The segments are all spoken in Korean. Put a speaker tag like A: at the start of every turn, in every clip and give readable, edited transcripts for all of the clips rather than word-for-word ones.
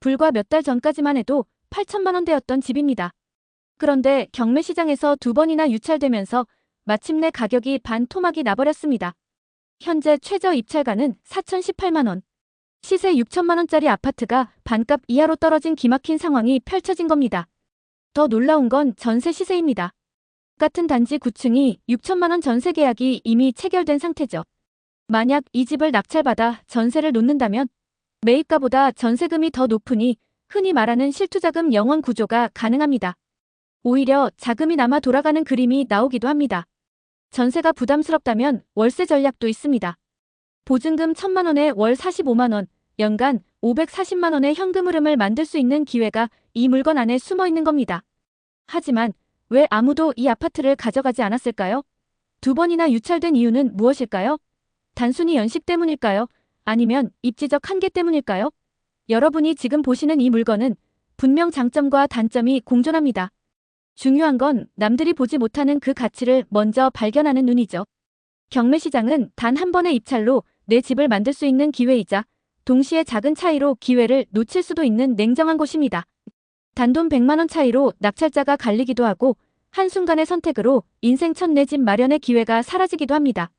A: 불과 몇 달 전까지만 해도 8천만 원대였던 집입니다. 그런데 경매시장에서 두 번이나 유찰되면서 마침내 가격이 반토막이 나버렸습니다. 현재 최저 입찰가는 4,018만 원. 시세 6천만 원짜리 아파트가 반값 이하로 떨어진 기막힌 상황이 펼쳐진 겁니다. 더 놀라운 건 전세 시세입니다. 같은 단지 9층이 6천만 원 전세 계약이 이미 체결된 상태죠. 만약 이 집을 낙찰받아 전세를 놓는다면 매입가보다 전세금이 더 높으니 흔히 말하는 실투자금 영원 구조가 가능합니다. 오히려 자금이 남아 돌아가는 그림이 나오기도 합니다. 전세가 부담스럽다면 월세 전략도 있습니다. 보증금 1,000만 원에 월 45만 원, 연간 540만 원의 현금 흐름을 만들 수 있는 기회가 이 물건 안에 숨어 있는 겁니다. 하지만 왜 아무도 이 아파트를 가져가지 않았을까요? 두 번이나 유찰된 이유는 무엇일까요? 단순히 연식 때문일까요? 아니면 입지적 한계 때문일까요? 여러분이 지금 보시는 이 물건은 분명 장점과 단점이 공존합니다. 중요한 건 남들이 보지 못하는 그 가치를 먼저 발견하는 눈이죠. 경매시장은 단 한 번의 입찰로 내 집을 만들 수 있는 기회이자 동시에 작은 차이로 기회를 놓칠 수도 있는 냉정한 곳입니다. 단돈 100만 원 차이로 낙찰자가 갈리기도 하고 한순간의 선택으로 인생 첫 내 집 마련의 기회가 사라지기도 합니다.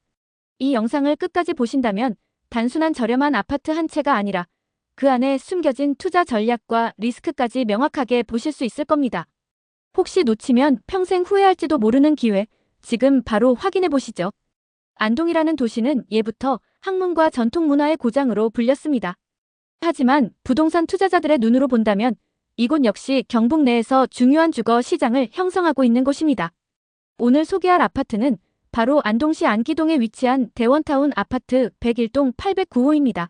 A: 이 영상을 끝까지 보신다면 단순한 저렴한 아파트 한 채가 아니라 그 안에 숨겨진 투자 전략과 리스크까지 명확하게 보실 수 있을 겁니다. 혹시 놓치면 평생 후회할지도 모르는 기회, 지금 바로 확인해 보시죠. 안동이라는 도시는 예부터 학문과 전통 문화의 고장으로 불렸습니다. 하지만 부동산 투자자들의 눈으로 본다면 이곳 역시 경북 내에서 중요한 주거 시장을 형성하고 있는 곳입니다. 오늘 소개할 아파트는 바로 안동시 안기동에 위치한 대원타운 아파트 101동 809호입니다.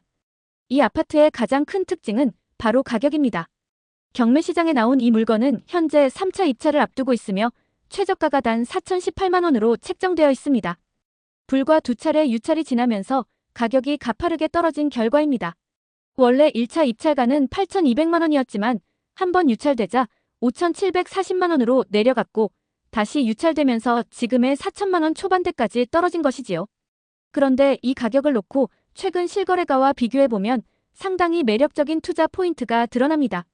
A: 이 아파트의 가장 큰 특징은 바로 가격입니다. 경매시장에 나온 이 물건은 현재 3차 입찰을 앞두고 있으며 최저가가 단 4,018만 원으로 책정되어 있습니다. 불과 두 차례 유찰이 지나면서 가격이 가파르게 떨어진 결과입니다. 원래 1차 입찰가는 8,200만 원이었지만 한 번 유찰되자 5,740만 원으로 내려갔고 다시 유찰되면서 지금의 4천만 원 초반대까지 떨어진 것이지요. 그런데 이 가격을 놓고 최근 실거래가와 비교해보면 상당히 매력적인 투자 포인트가 드러납니다.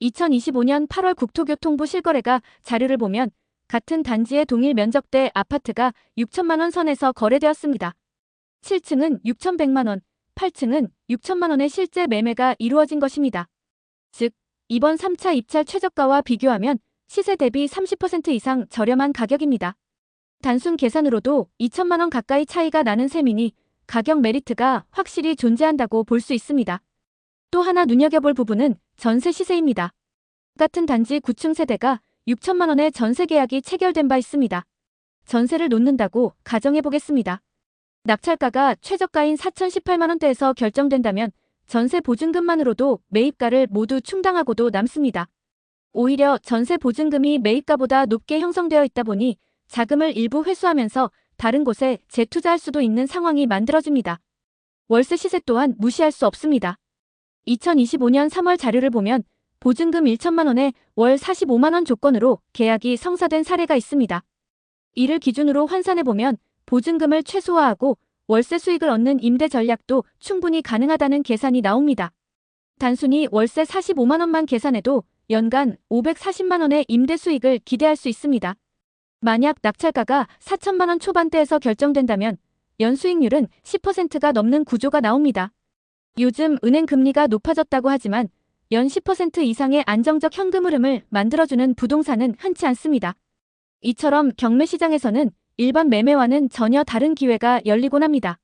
A: 2025년 8월 국토교통부 실거래가 자료를 보면 같은 단지의 동일 면적대 아파트가 6천만 원 선에서 거래되었습니다. 7층은 6,100만 원, 8층은 6천만 원의 실제 매매가 이루어진 것입니다. 즉, 이번 3차 입찰 최저가와 비교하면 시세 대비 30% 이상 저렴한 가격입니다. 단순 계산으로도 2천만 원 가까이 차이가 나는 셈이니 가격 메리트가 확실히 존재한다고 볼 수 있습니다. 또 하나 눈여겨볼 부분은 전세 시세입니다. 같은 단지 9층 세대가 6천만 원의 전세 계약이 체결된 바 있습니다. 전세를 놓는다고 가정해보겠습니다. 낙찰가가 최저가인 4,018만 원대에서 결정된다면 전세 보증금만으로도 매입가를 모두 충당하고도 남습니다. 오히려 전세 보증금이 매입가보다 높게 형성되어 있다 보니 자금을 일부 회수하면서 다른 곳에 재투자할 수도 있는 상황이 만들어집니다. 월세 시세 또한 무시할 수 없습니다. 2025년 3월 자료를 보면 보증금 1천만 원에 월 45만 원 조건으로 계약이 성사된 사례가 있습니다. 이를 기준으로 환산해보면 보증금을 최소화하고 월세 수익을 얻는 임대 전략도 충분히 가능하다는 계산이 나옵니다. 단순히 월세 45만 원만 계산해도 연간 540만 원의 임대 수익을 기대할 수 있습니다. 만약 낙찰가가 4천만 원 초반대에서 결정된다면 연수익률은 10%가 넘는 구조가 나옵니다. 요즘 은행 금리가 높아졌다고 하지만 연 10% 이상의 안정적 현금 흐름을 만들어주는 부동산은 흔치 않습니다. 이처럼 경매시장에서는 일반 매매와는 전혀 다른 기회가 열리곤 합니다.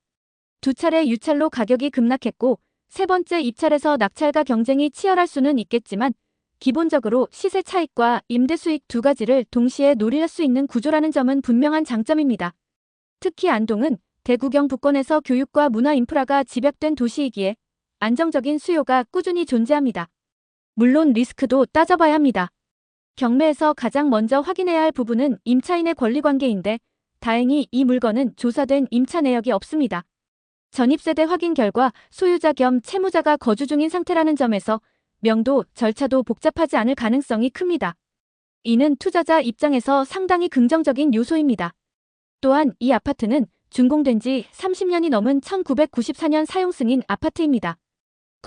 A: 두 차례 유찰로 가격이 급락했고 세 번째 입찰에서 낙찰과 경쟁이 치열할 수는 있겠지만 기본적으로 시세 차익과 임대 수익 두 가지를 동시에 노릴 수 있는 구조라는 점은 분명한 장점입니다. 특히 안동은 대구 경북권에서 교육과 문화 인프라가 집약된 도시이기에 안정적인 수요가 꾸준히 존재합니다. 물론 리스크도 따져봐야 합니다. 경매에서 가장 먼저 확인해야 할 부분은 임차인의 권리관계인데 다행히 이 물건은 조사된 임차 내역이 없습니다. 전입세대 확인 결과 소유자 겸 채무자가 거주 중인 상태라는 점에서 명도, 절차도 복잡하지 않을 가능성이 큽니다. 이는 투자자 입장에서 상당히 긍정적인 요소입니다. 또한 이 아파트는 준공된 지 30년이 넘은 1994년 사용 승인 아파트입니다.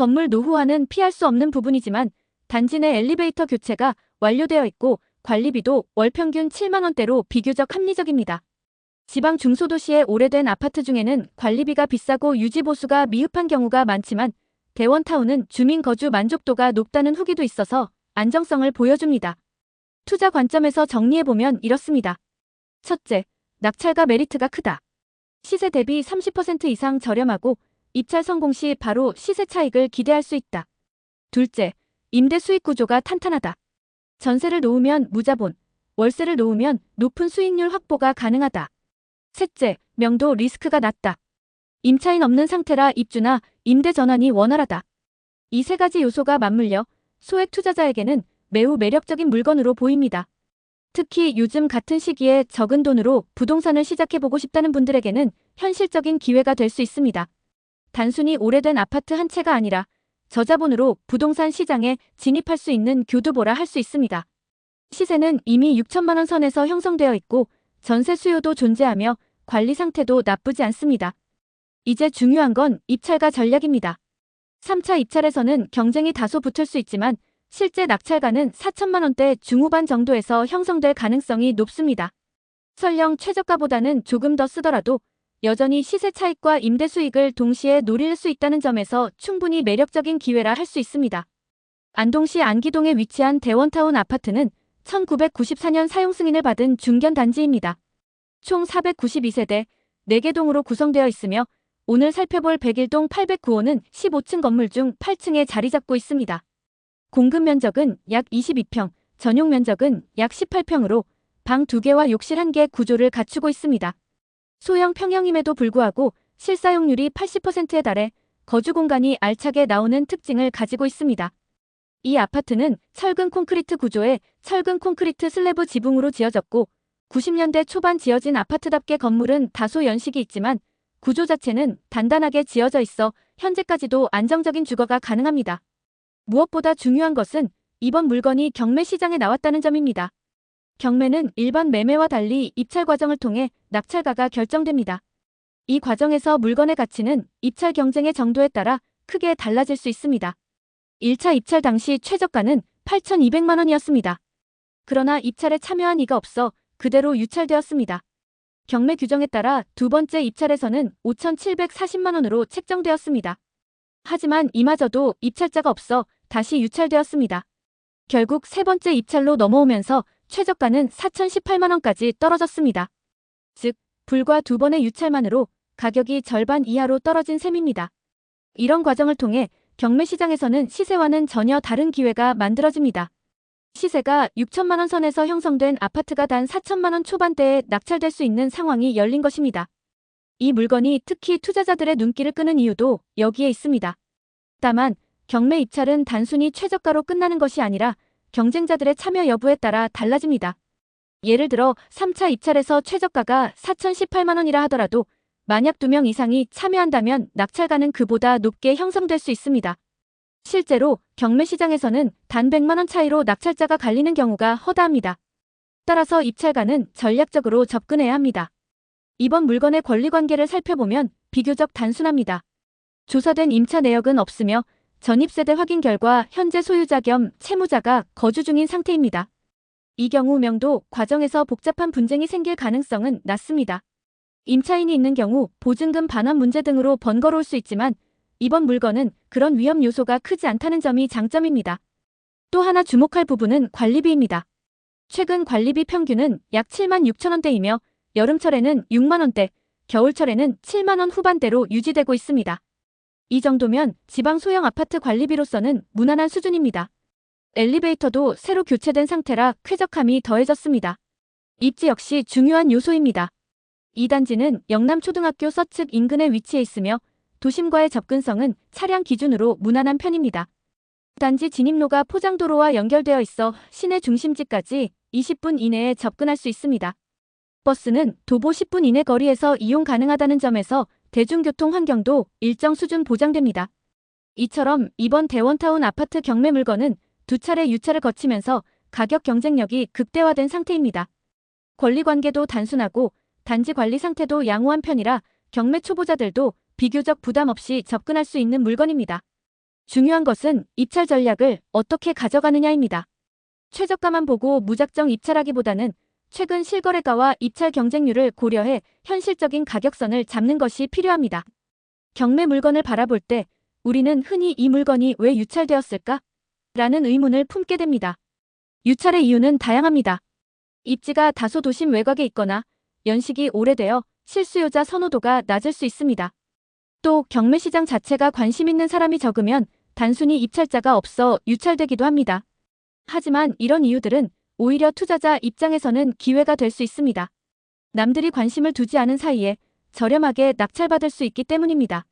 A: 건물 노후화는 피할 수 없는 부분이지만 단지 내 엘리베이터 교체가 완료되어 있고 관리비도 월 평균 7만 원대로 비교적 합리적입니다. 지방 중소도시의 오래된 아파트 중에는 관리비가 비싸고 유지보수가 미흡한 경우가 많지만 대원타운은 주민 거주 만족도가 높다는 후기도 있어서 안정성을 보여줍니다. 투자 관점에서 정리해보면 이렇습니다. 첫째, 낙찰가 메리트가 크다. 시세 대비 30% 이상 저렴하고 입찰 성공 시 바로 시세 차익을 기대할 수 있다. 둘째, 임대 수익 구조가 탄탄하다. 전세를 놓으면 무자본, 월세를 놓으면 높은 수익률 확보가 가능하다. 셋째, 명도 리스크가 낮다. 임차인 없는 상태라 입주나 임대 전환이 원활하다. 이 세 가지 요소가 맞물려 소액 투자자에게는 매우 매력적인 물건으로 보입니다. 특히 요즘 같은 시기에 적은 돈으로 부동산을 시작해보고 싶다는 분들에게는 현실적인 기회가 될 수 있습니다. 단순히 오래된 아파트 한 채가 아니라 저자본으로 부동산 시장에 진입할 수 있는 교두보라 할 수 있습니다. 시세는 이미 6천만 원 선에서 형성되어 있고 전세 수요도 존재하며 관리 상태도 나쁘지 않습니다. 이제 중요한 건 입찰가 전략입니다. 3차 입찰에서는 경쟁이 다소 붙을 수 있지만 실제 낙찰가는 4천만 원대 중후반 정도에서 형성될 가능성이 높습니다. 설령 최저가보다는 조금 더 쓰더라도 여전히 시세 차익과 임대 수익을 동시에 노릴 수 있다는 점에서 충분히 매력적인 기회라 할 수 있습니다. 안동시 안기동에 위치한 대원타운 아파트는 1994년 사용 승인을 받은 중견 단지입니다. 총 492세대 4개 동으로 구성되어 있으며 오늘 살펴볼 101동 809호는 15층 건물 중 8층에 자리 잡고 있습니다. 공급 면적은 약 22평, 전용 면적은 약 18평으로 방 2개와 욕실 1개 구조를 갖추고 있습니다. 소형 평형임에도 불구하고 실사용률이 80%에 달해 거주 공간이 알차게 나오는 특징을 가지고 있습니다. 이 아파트는 철근 콘크리트 구조의 철근 콘크리트 슬래브 지붕으로 지어졌고 90년대 초반 지어진 아파트답게 건물은 다소 연식이 있지만 구조 자체는 단단하게 지어져 있어 현재까지도 안정적인 주거가 가능합니다. 무엇보다 중요한 것은 이번 물건이 경매 시장에 나왔다는 점입니다. 경매는 일반 매매와 달리 입찰 과정을 통해 낙찰가가 결정됩니다. 이 과정에서 물건의 가치는 입찰 경쟁의 정도에 따라 크게 달라질 수 있습니다. 1차 입찰 당시 최저가는 8,200만 원이었습니다. 그러나 입찰에 참여한 이가 없어 그대로 유찰되었습니다. 경매 규정에 따라 두 번째 입찰에서는 5,740만 원으로 책정되었습니다. 하지만 이마저도 입찰자가 없어 다시 유찰되었습니다. 결국 세 번째 입찰로 넘어오면서 최저가는 4,018만 원까지 떨어졌습니다. 즉, 불과 두 번의 유찰만으로 가격이 절반 이하로 떨어진 셈입니다. 이런 과정을 통해 경매 시장에서는 시세와는 전혀 다른 기회가 만들어집니다. 시세가 6천만 원 선에서 형성된 아파트가 단 4천만 원 초반대에 낙찰될 수 있는 상황이 열린 것입니다. 이 물건이 특히 투자자들의 눈길을 끄는 이유도 여기에 있습니다. 다만 경매 입찰은 단순히 최저가로 끝나는 것이 아니라 경쟁자들의 참여 여부에 따라 달라집니다. 예를 들어 3차 입찰에서 최저가가 4,018만 원이라 하더라도 만약 2명 이상이 참여한다면 낙찰가는 그보다 높게 형성될 수 있습니다. 실제로 경매 시장에서는 단 100만 원 차이로 낙찰자가 갈리는 경우가 허다합니다. 따라서 입찰가는 전략적으로 접근해야 합니다. 이번 물건의 권리관계를 살펴보면 비교적 단순합니다. 조사된 임차 내역은 없으며 전입세대 확인 결과 현재 소유자 겸 채무자가 거주 중인 상태입니다. 이 경우 명도 과정에서 복잡한 분쟁이 생길 가능성은 낮습니다. 임차인이 있는 경우 보증금 반환 문제 등으로 번거로울 수 있지만 이번 물건은 그런 위험 요소가 크지 않다는 점이 장점입니다. 또 하나 주목할 부분은 관리비입니다. 최근 관리비 평균은 약 7만 6천 원대이며 여름철에는 6만 원대, 겨울철에는 7만 원 후반대로 유지되고 있습니다. 이 정도면 지방 소형 아파트 관리비로서는 무난한 수준입니다. 엘리베이터도 새로 교체된 상태라 쾌적함이 더해졌습니다. 입지 역시 중요한 요소입니다. 이 단지는 영남초등학교 서측 인근에 위치해 있으며 도심과의 접근성은 차량 기준으로 무난한 편입니다. 단지 진입로가 포장도로와 연결되어 있어 시내 중심지까지 20분 이내에 접근할 수 있습니다. 버스는 도보 10분 이내 거리에서 이용 가능하다는 점에서 대중교통 환경도 일정 수준 보장됩니다. 이처럼 이번 대원타운 아파트 경매 물건은 두 차례 유찰을 거치면서 가격 경쟁력이 극대화된 상태입니다. 권리관계도 단순하고 단지 관리 상태도 양호한 편이라 경매 초보자들도 비교적 부담 없이 접근할 수 있는 물건입니다. 중요한 것은 입찰 전략을 어떻게 가져가느냐입니다. 최저가만 보고 무작정 입찰하기보다는 최근 실거래가와 입찰 경쟁률을 고려해 현실적인 가격선을 잡는 것이 필요합니다. 경매 물건을 바라볼 때 우리는 흔히 이 물건이 왜 유찰되었을까? 라는 의문을 품게 됩니다. 유찰의 이유는 다양합니다. 입지가 다소 도심 외곽에 있거나 연식이 오래되어 실수요자 선호도가 낮을 수 있습니다. 또 경매 시장 자체가 관심 있는 사람이 적으면 단순히 입찰자가 없어 유찰되기도 합니다. 하지만 이런 이유들은 오히려 투자자 입장에서는 기회가 될 수 있습니다. 남들이 관심을 두지 않은 사이에 저렴하게 낙찰받을 수 있기 때문입니다.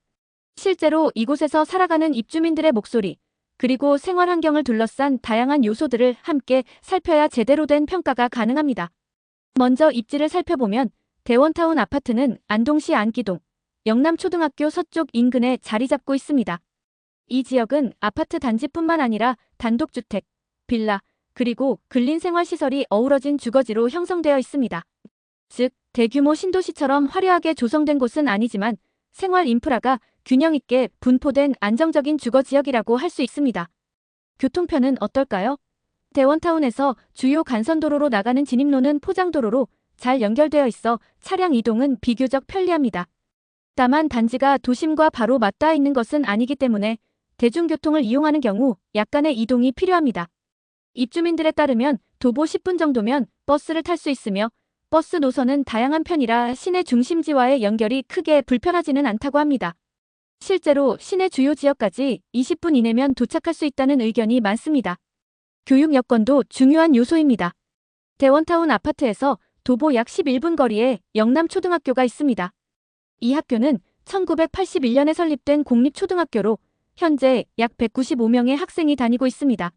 A: 실제로 이곳에서 살아가는 입주민들의 목소리, 그리고 생활 환경을 둘러싼 다양한 요소들을 함께 살펴야 제대로 된 평가가 가능합니다. 먼저 입지를 살펴보면 대원타운 아파트는 안동시 안기동, 영남초등학교 서쪽 인근에 자리 잡고 있습니다. 이 지역은 아파트 단지뿐만 아니라 단독주택, 빌라, 그리고 근린생활시설이 어우러진 주거지로 형성되어 있습니다. 즉, 대규모 신도시처럼 화려하게 조성된 곳은 아니지만 생활 인프라가 균형 있게 분포된 안정적인 주거지역이라고 할 수 있습니다. 교통편은 어떨까요? 대원타운에서 주요 간선도로로 나가는 진입로는 포장도로로 잘 연결되어 있어 차량 이동은 비교적 편리합니다. 다만 단지가 도심과 바로 맞닿아 있는 것은 아니기 때문에 대중교통을 이용하는 경우 약간의 이동이 필요합니다. 입주민들에 따르면 도보 10분 정도면 버스를 탈 수 있으며 버스 노선은 다양한 편이라 시내 중심지와의 연결이 크게 불편하지는 않다고 합니다. 실제로 시내 주요 지역까지 20분 이내면 도착할 수 있다는 의견이 많습니다. 교육 여건도 중요한 요소입니다. 대원타운 아파트에서 도보 약 11분 거리에 영남초등학교가 있습니다. 이 학교는 1981년에 설립된 공립초등학교로 현재 약 195명의 학생이 다니고 있습니다.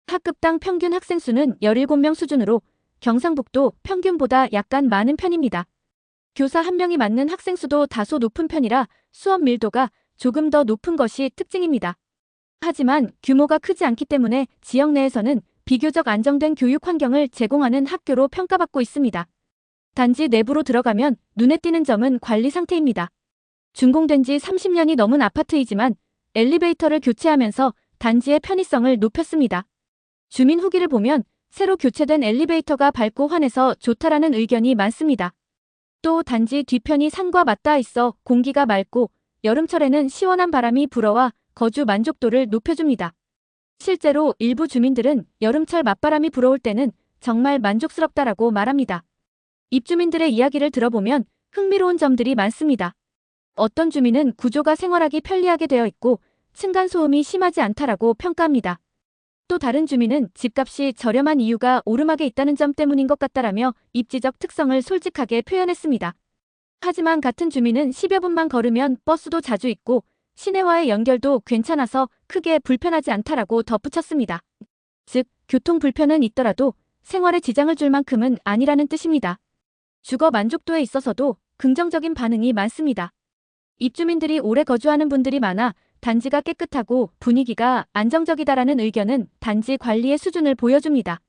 A: 학급당 평균 학생 수는 17명 수준으로 경상북도 평균보다 약간 많은 편입니다. 교사 1명이 맡는 학생 수도 다소 높은 편이라 수업 밀도가 조금 더 높은 것이 특징입니다. 하지만 규모가 크지 않기 때문에 지역 내에서는 비교적 안정된 교육 환경을 제공하는 학교로 평가받고 있습니다. 단지 내부로 들어가면 눈에 띄는 점은 관리 상태입니다. 준공된 지 30년이 넘은 아파트이지만 엘리베이터를 교체하면서 단지의 편의성을 높였습니다. 주민 후기를 보면 새로 교체된 엘리베이터가 밝고 환해서 좋다라는 의견이 많습니다. 또 단지 뒤편이 산과 맞닿아 있어 공기가 맑고 여름철에는 시원한 바람이 불어와 거주 만족도를 높여줍니다. 실제로 일부 주민들은 여름철 맞바람이 불어올 때는 정말 만족스럽다라고 말합니다. 입주민들의 이야기를 들어보면 흥미로운 점들이 많습니다. 어떤 주민은 구조가 생활하기 편리하게 되어 있고 층간소음이 심하지 않다라고 평가합니다. 또 다른 주민은 집값이 저렴한 이유가 오르막에 있다는 점 때문인 것 같다라며 입지적 특성을 솔직하게 표현했습니다. 하지만 같은 주민은 10여 분만 걸으면 버스도 자주 있고 시내와의 연결도 괜찮아서 크게 불편하지 않다라고 덧붙였습니다. 즉, 교통 불편은 있더라도 생활에 지장을 줄 만큼은 아니라는 뜻입니다. 주거 만족도에 있어서도 긍정적인 반응이 많습니다. 입주민들이 오래 거주하는 분들이 많아 단지가 깨끗하고 분위기가 안정적이다라는 의견은 단지 관리의 수준을 보여줍니다.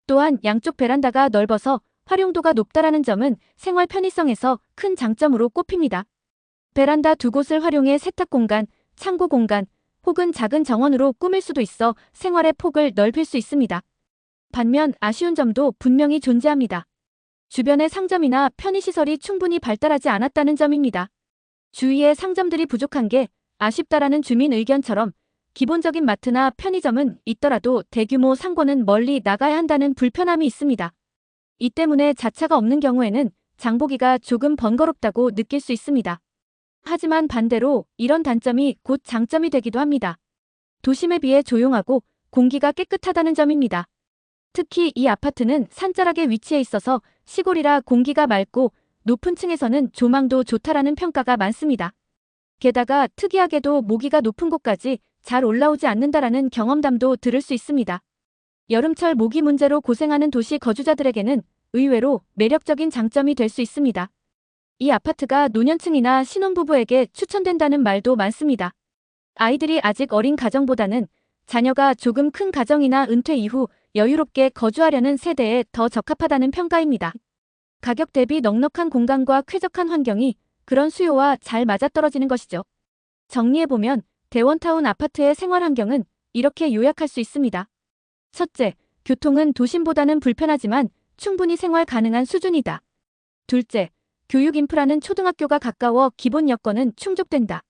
A: 또한 양쪽 베란다가 넓어서 활용도가 높다라는 점은 생활 편의성에서 큰 장점으로 꼽힙니다. 베란다 두 곳을 활용해 세탁 공간, 창고 공간, 혹은 작은 정원으로 꾸밀 수도 있어 생활의 폭을 넓힐 수 있습니다. 반면 아쉬운 점도 분명히 존재합니다. 주변의 상점이나 편의시설이 충분히 발달하지 않았다는 점입니다. 주위에 상점들이 부족한 게 아쉽다라는 주민 의견처럼 기본적인 마트나 편의점은 있더라도 대규모 상권은 멀리 나가야 한다는 불편함이 있습니다. 이 때문에 자차가 없는 경우에는 장보기가 조금 번거롭다고 느낄 수 있습니다. 하지만 반대로 이런 단점이 곧 장점이 되기도 합니다. 도심에 비해 조용하고 공기가 깨끗하다는 점입니다. 특히 이 아파트는 산자락에 위치해 있어서 시골이라 공기가 맑고 높은 층에서는 조망도 좋다라는 평가가 많습니다. 게다가 특이하게도 모기가 높은 곳까지 잘 올라오지 않는다라는 경험담도 들을 수 있습니다. 여름철 모기 문제로 고생하는 도시 거주자들에게는 의외로 매력적인 장점이 될 수 있습니다. 이 아파트가 노년층이나 신혼부부에게 추천된다는 말도 많습니다. 아이들이 아직 어린 가정보다는 자녀가 조금 큰 가정이나 은퇴 이후 여유롭게 거주하려는 세대에 더 적합하다는 평가입니다. 가격 대비 넉넉한 공간과 쾌적한 환경이 그런 수요와 잘 맞아떨어지는 것이죠. 정리해보면 대원타운 아파트의 생활 환경은 이렇게 요약할 수 있습니다. 첫째, 교통은 도심보다는 불편하지만 충분히 생활 가능한 수준이다. 둘째, 교육 인프라는 초등학교가 가까워 기본 여건은 충족된다.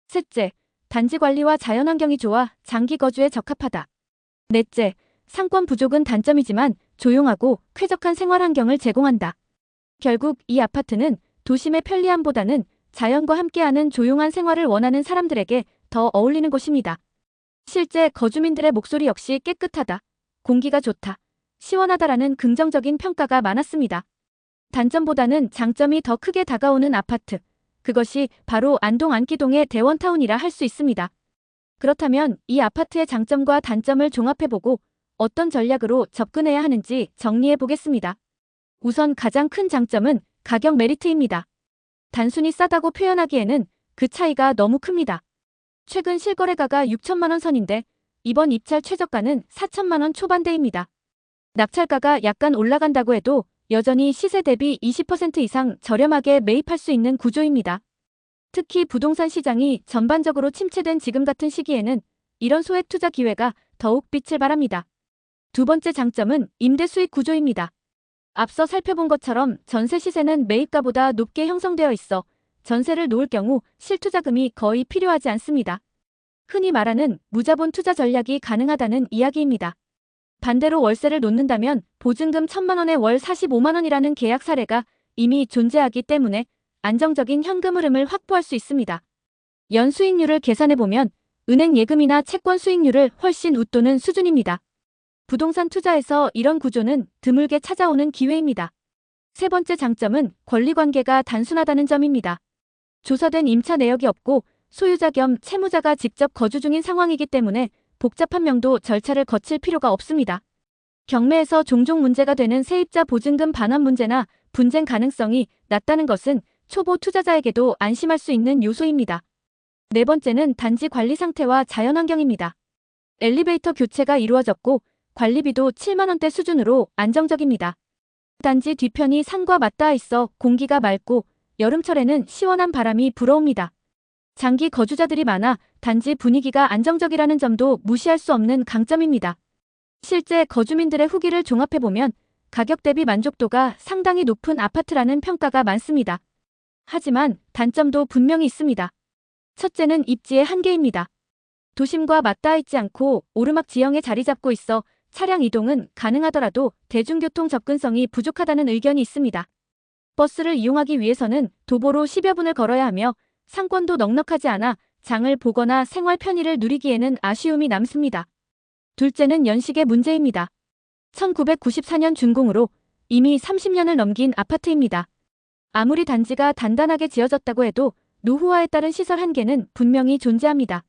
A: 셋째, 단지 관리와 자연환경이 좋아 장기 거주에 적합하다. 넷째, 상권 부족은 단점이지만 조용하고 쾌적한 생활 환경을 제공한다. 결국 이 아파트는 도심의 편리함보다는 자연과 함께하는 조용한 생활을 원하는 사람들에게 더 어울리는 곳입니다. 실제 거주민들의 목소리 역시 깨끗하다, 공기가 좋다, 시원하다라는 긍정적인 평가가 많았습니다. 단점보다는 장점이 더 크게 다가오는 아파트. 그것이 바로 안동 안기동의 대원타운이라 할 수 있습니다. 그렇다면 이 아파트의 장점과 단점을 종합해보고 어떤 전략으로 접근해야 하는지 정리해 보겠습니다. 우선 가장 큰 장점은 가격 메리트입니다. 단순히 싸다고 표현하기에는 그 차이가 너무 큽니다. 최근 실거래가가 6천만 원 선인데 이번 입찰 최저가는 4천만 원 초반대입니다. 낙찰가가 약간 올라간다고 해도 여전히 시세 대비 20% 이상 저렴하게 매입할 수 있는 구조입니다. 특히 부동산 시장이 전반적으로 침체된 지금 같은 시기에는 이런 소액 투자 기회가 더욱 빛을 발합니다. 두 번째 장점은 임대 수익 구조입니다. 앞서 살펴본 것처럼 전세 시세는 매입가보다 높게 형성되어 있어 전세를 놓을 경우 실투자금이 거의 필요하지 않습니다. 흔히 말하는 무자본 투자 전략이 가능하다는 이야기입니다. 반대로 월세를 놓는다면 보증금 1,000만 원에 월 45만 원이라는 계약 사례가 이미 존재하기 때문에 안정적인 현금 흐름을 확보할 수 있습니다. 연 수익률을 계산해보면 은행 예금이나 채권 수익률을 훨씬 웃도는 수준입니다. 부동산 투자에서 이런 구조는 드물게 찾아오는 기회입니다. 세 번째 장점은 권리관계가 단순하다는 점입니다. 조사된 임차 내역이 없고 소유자 겸 채무자가 직접 거주 중인 상황이기 때문에 복잡한 명도 절차를 거칠 필요가 없습니다. 경매에서 종종 문제가 되는 세입자 보증금 반환 문제나 분쟁 가능성이 낮다는 것은 초보 투자자에게도 안심할 수 있는 요소입니다. 네 번째는 단지 관리 상태와 자연환경입니다. 엘리베이터 교체가 이루어졌고 관리비도 7만 원대 수준으로 안정적입니다. 단지 뒤편이 산과 맞닿아 있어 공기가 맑고 여름철에는 시원한 바람이 불어옵니다. 장기 거주자들이 많아 단지 분위기가 안정적이라는 점도 무시할 수 없는 강점입니다. 실제 거주민들의 후기를 종합해보면 가격 대비 만족도가 상당히 높은 아파트라는 평가가 많습니다. 하지만 단점도 분명히 있습니다. 첫째는 입지의 한계입니다. 도심과 맞닿아 있지 않고 오르막 지형에 자리 잡고 있어 차량 이동은 가능하더라도 대중교통 접근성이 부족하다는 의견이 있습니다. 버스를 이용하기 위해서는 도보로 10여 분을 걸어야 하며 상권도 넉넉하지 않아 장을 보거나 생활 편의를 누리기에는 아쉬움이 남습니다. 둘째는 연식의 문제입니다. 1994년 준공으로 이미 30년을 넘긴 아파트입니다. 아무리 단지가 단단하게 지어졌다고 해도 노후화에 따른 시설 한계는 분명히 존재합니다.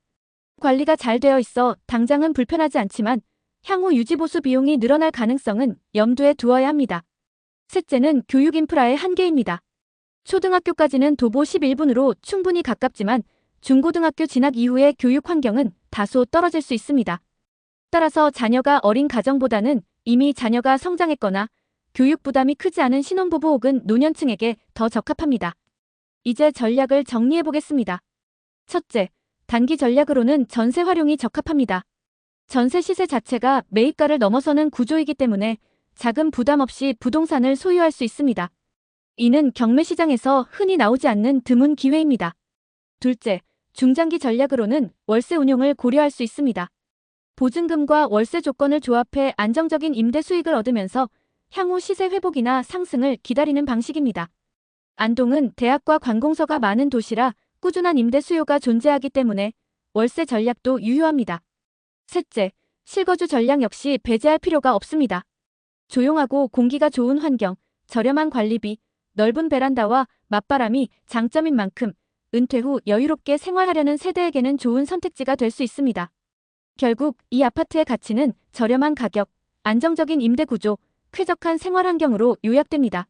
A: 관리가 잘 되어 있어 당장은 불편하지 않지만 향후 유지보수 비용이 늘어날 가능성은 염두에 두어야 합니다. 셋째는 교육 인프라의 한계입니다. 초등학교까지는 도보 11분으로 충분히 가깝지만 중고등학교 진학 이후의 교육 환경은 다소 떨어질 수 있습니다. 따라서 자녀가 어린 가정보다는 이미 자녀가 성장했거나 교육 부담이 크지 않은 신혼부부 혹은 노년층에게 더 적합합니다. 이제 전략을 정리해 보겠습니다. 첫째, 단기 전략으로는 전세 활용이 적합합니다. 전세 시세 자체가 매입가를 넘어서는 구조이기 때문에 자금 부담 없이 부동산을 소유할 수 있습니다. 이는 경매 시장에서 흔히 나오지 않는 드문 기회입니다. 둘째, 중장기 전략으로는 월세 운용을 고려할 수 있습니다. 보증금과 월세 조건을 조합해 안정적인 임대 수익을 얻으면서 향후 시세 회복이나 상승을 기다리는 방식입니다. 안동은 대학과 관공서가 많은 도시라 꾸준한 임대 수요가 존재하기 때문에 월세 전략도 유효합니다. 셋째, 실거주 전략 역시 배제할 필요가 없습니다. 조용하고 공기가 좋은 환경, 저렴한 관리비, 넓은 베란다와 맞바람이 장점인 만큼 은퇴 후 여유롭게 생활하려는 세대에게는 좋은 선택지가 될 수 있습니다. 결국 이 아파트의 가치는 저렴한 가격, 안정적인 임대 구조, 쾌적한 생활 환경으로 요약됩니다.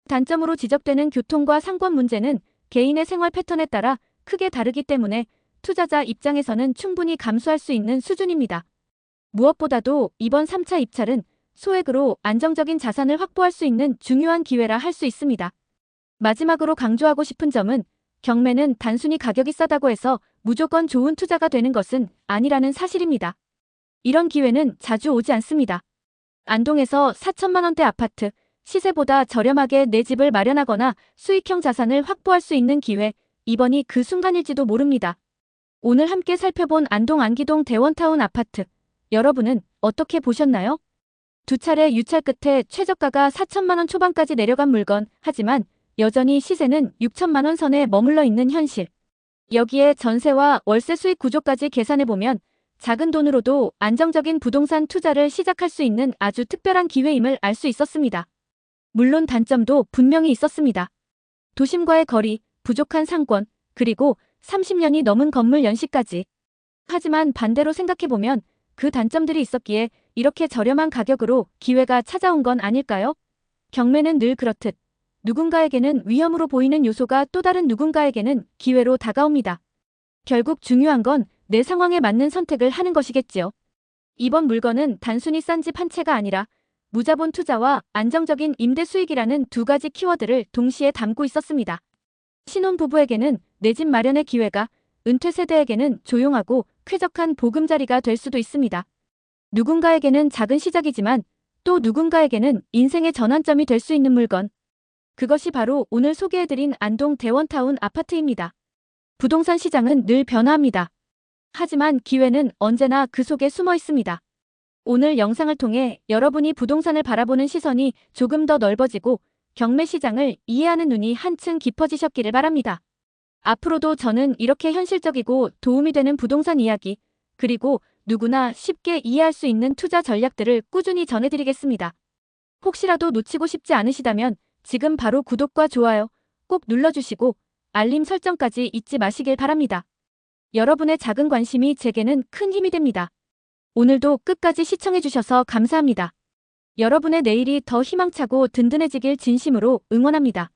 A: 단점으로 지적되는 교통과 상권 문제는 개인의 생활 패턴에 따라 크게 다르기 때문에 투자자 입장에서는 충분히 감수할 수 있는 수준입니다. 무엇보다도 이번 3차 입찰은 소액으로 안정적인 자산을 확보할 수 있는 중요한 기회라 할 수 있습니다. 마지막으로 강조하고 싶은 점은 경매는 단순히 가격이 싸다고 해서 무조건 좋은 투자가 되는 것은 아니라는 사실입니다. 이런 기회는 자주 오지 않습니다. 안동에서 4천만 원대 아파트, 시세보다 저렴하게 내 집을 마련하거나 수익형 자산을 확보할 수 있는 기회, 이번이 그 순간일지도 모릅니다. 오늘 함께 살펴본 안동 안기동 대원타운 아파트, 여러분은 어떻게 보셨나요? 두 차례 유찰 끝에 최저가가 4천만 원 초반까지 내려간 물건, 하지만 여전히 시세는 6천만 원 선에 머물러 있는 현실. 여기에 전세와 월세 수익 구조까지 계산해보면 작은 돈으로도 안정적인 부동산 투자를 시작할 수 있는 아주 특별한 기회임을 알 수 있었습니다. 물론 단점도 분명히 있었습니다. 도심과의 거리, 부족한 상권, 그리고 30년이 넘은 건물 연식까지. 하지만 반대로 생각해보면 그 단점들이 있었기에 이렇게 저렴한 가격으로 기회가 찾아온 건 아닐까요? 경매는 늘 그렇듯 누군가에게는 위험으로 보이는 요소가 또 다른 누군가에게는 기회로 다가옵니다. 결국 중요한 건 내 상황에 맞는 선택을 하는 것이겠지요. 이번 물건은 단순히 싼 집 한 채가 아니라 무자본 투자와 안정적인 임대 수익이라는 두 가지 키워드를 동시에 담고 있었습니다. 신혼부부에게는 내 집 마련의 기회가, 은퇴 세대에게는 조용하고 쾌적한 보금자리가 될 수도 있습니다. 누군가에게는 작은 시작이지만 또 누군가에게는 인생의 전환점이 될 수 있는 물건. 그것이 바로 오늘 소개해드린 안동 대원타운 아파트입니다. 부동산 시장은 늘 변화합니다. 하지만 기회는 언제나 그 속에 숨어 있습니다. 오늘 영상을 통해 여러분이 부동산을 바라보는 시선이 조금 더 넓어지고 경매 시장을 이해하는 눈이 한층 깊어지셨기를 바랍니다. 앞으로도 저는 이렇게 현실적이고 도움이 되는 부동산 이야기, 그리고 누구나 쉽게 이해할 수 있는 투자 전략들을 꾸준히 전해드리겠습니다. 혹시라도 놓치고 싶지 않으시다면 지금 바로 구독과 좋아요 꼭 눌러주시고 알림 설정까지 잊지 마시길 바랍니다. 여러분의 작은 관심이 제게는 큰 힘이 됩니다. 오늘도 끝까지 시청해주셔서 감사합니다. 여러분의 내일이 더 희망차고 든든해지길 진심으로 응원합니다.